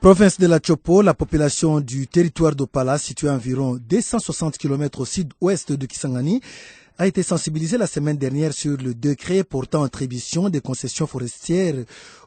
Province de la Chopo, la population du territoire d'Opala, située à environ 260 km au sud-ouest de Kisangani, a été sensibilisée la semaine dernière sur le décret portant attribution des concessions forestières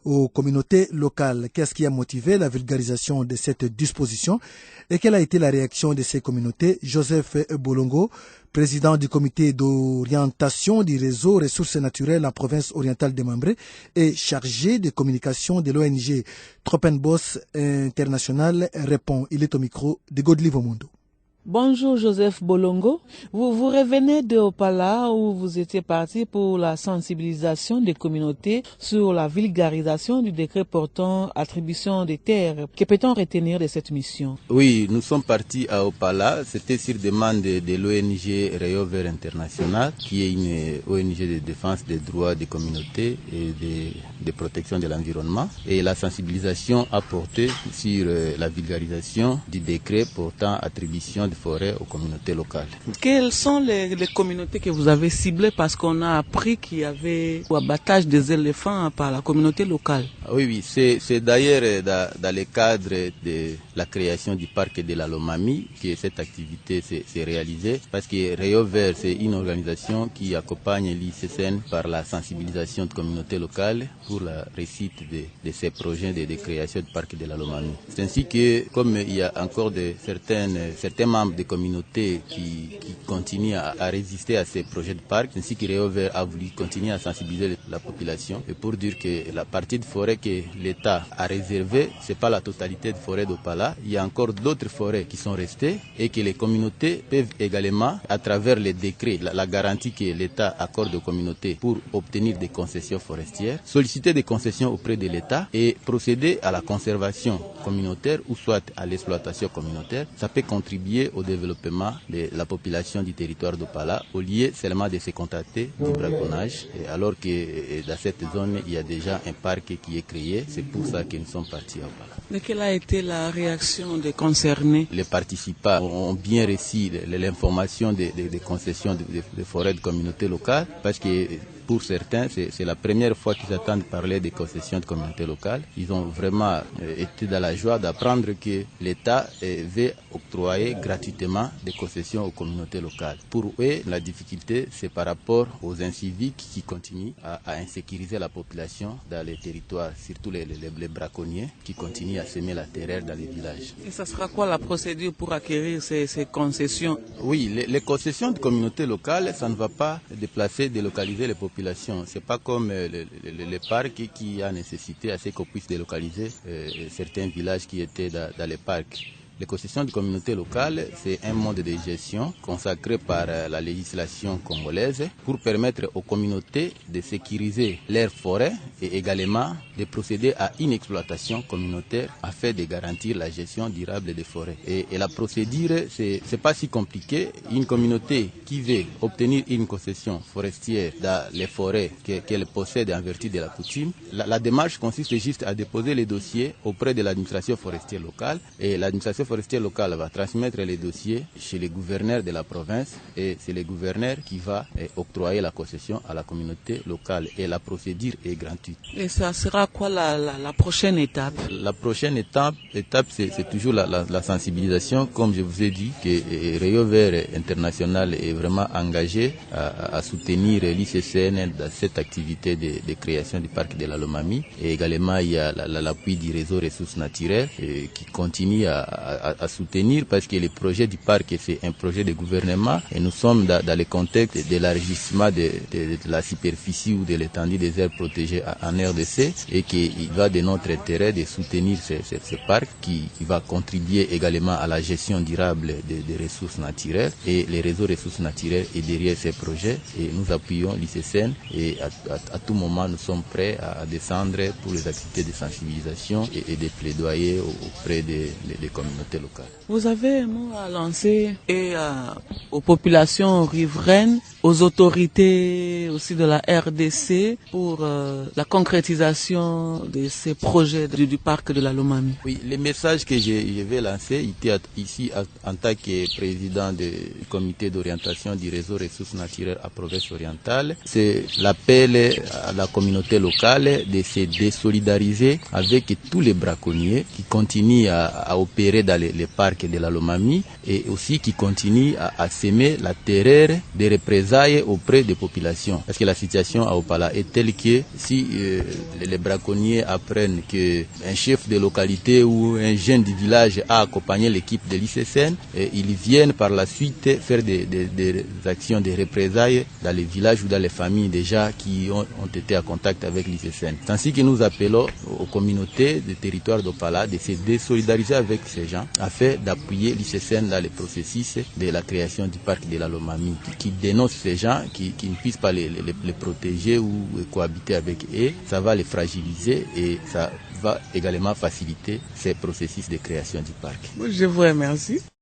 aux communautés locales. Qu'est-ce qui a motivé la vulgarisation de cette disposition et quelle a été la réaction de ces communautés? Joseph Bolongo, président du comité d'orientation du réseau ressources naturelles en province orientale de Mambré et chargé de communication de l'ONG Tropenbos International, répond. Il est au micro de Godly Vomundo. Bonjour Joseph Bolongo, vous revenez de Opala où vous étiez parti pour la sensibilisation des communautés sur la vulgarisation du décret portant attribution des terres. Que peut-on retenir de cette mission? Oui, nous sommes partis à Opala, c'était sur demande de l'ONG Rayon Vert International, qui est une ONG de défense des droits des communautés et de protection de l'environnement. Et la sensibilisation a porté sur la vulgarisation du décret portant attribution de forêt aux communautés locales. Quelles sont les communautés que vous avez ciblées, parce qu'on a appris qu'il y avait abattage des éléphants par la communauté locale? Oui, c'est d'ailleurs dans le cadre de la création du parc de la Lomami que cette activité s'est réalisée, parce que Rayon Vert, c'est une organisation qui accompagne l'ICCN par la sensibilisation de communautés locales pour la réussite de ces projets de création du parc de la Lomami. C'est ainsi que, comme il y a encore certains membres des communautés qui continuent à résister à ces projets de parc, ainsi que Rayon Vert a voulu continuer à sensibiliser la population et pour dire que la partie de forêt que l'État a réservée, c'est pas la totalité de forêt d'Opala. Il y a encore d'autres forêts qui sont restées et que les communautés peuvent également, à travers les décrets, la garantie que l'État accorde aux communautés pour obtenir des concessions forestières, solliciter des concessions auprès de l'État et procéder à la conservation communautaire ou soit à l'exploitation communautaire. Ça peut contribuer au développement de la population du territoire d'Opala au lieu seulement de se contenter du braconnage, alors que dans cette zone il y a déjà un parc qui est créé. C'est pour ça que nous sommes partis à Opala. Mais quelle a été la réaction des concernés? Les participants ont bien reçu l'information des concessions de forêts de communautés locales, parce que pour certains, c'est la première fois qu'ils attendent parler des concessions de communautés locales. Ils ont vraiment été dans la joie d'apprendre que l'État veut octroyer gratuitement des concessions aux communautés locales. Pour eux, la difficulté, c'est par rapport aux inciviques qui continuent à insécuriser la population dans les territoires, surtout les braconniers qui continuent à semer la terreur dans les villages. Et ça sera quoi la procédure pour acquérir ces concessions? Oui, les concessions de communautés locales, ça ne va pas déplacer, délocaliser les populations. C'est pas comme les parcs qui a nécessité à ce qu'on puisse délocaliser certains villages qui étaient dans les parcs. Les concessions de communautés locales, c'est un mode de gestion consacré par la législation congolaise pour permettre aux communautés de sécuriser leurs forêts et également de procéder à une exploitation communautaire afin de garantir la gestion durable des forêts. Et la procédure, c'est pas si compliqué. Une communauté qui veut obtenir une concession forestière dans les forêts qu'elle possède en vertu de la coutume, la démarche consiste juste à déposer les dossiers auprès de l'administration forestière locale et l'administration forestière locale va transmettre les dossiers chez les gouverneurs de la province et c'est le gouverneur qui va octroyer la concession à la communauté locale et la procédure est gratuite. Et ça sera quoi la prochaine étape? La prochaine étape c'est toujours la sensibilisation, comme je vous ai dit, que Rayon Vert International est vraiment engagé à soutenir l'ICCN dans cette activité de création du parc de la Lomami et également il y a l'appui du réseau ressources naturelles qui continue à soutenir parce que le projet du parc c'est un projet de gouvernement et nous sommes dans le contexte d'élargissement de la superficie ou de l'étendue des aires protégées en RDC et qu'il va de notre intérêt de soutenir ce parc qui va contribuer également à la gestion durable des ressources naturelles et les réseaux ressources naturelles est derrière ces projets et nous appuyons l'ICCN et à tout moment nous sommes prêts à descendre pour les activités de sensibilisation et de plaidoyer auprès des communautés locales. Vous avez un mot à lancer aux populations riveraines aux autorités aussi de la RDC pour la concrétisation de ces projets du parc de la Lomami? Oui, le message que je vais lancer ici en tant que président du comité d'orientation du réseau ressources naturelles à Province orientale, c'est l'appel à la communauté locale de se désolidariser avec tous les braconniers qui continuent à opérer dans les parcs de la Lomami et aussi qui continuent à semer la terreur des représailles auprès des populations. Parce que la situation à Opala est telle que si les braconniers apprennent qu'un chef de localité ou un jeune du village a accompagné l'équipe de l'ICCN, ils viennent par la suite faire des actions de représailles dans les villages ou dans les familles déjà qui ont été en contact avec l'ICCN. C'est ainsi que nous appelons aux communautés des territoires d'Opala de se désolidariser avec ces gens afin d'appuyer l'ICCN dans le processus de la création du parc de la Lomami, qui dénonce ces gens qui ne puissent pas les protéger ou cohabiter avec eux. Ça va les fragiliser et ça va également faciliter ces processus de création du parc. Je vous remercie.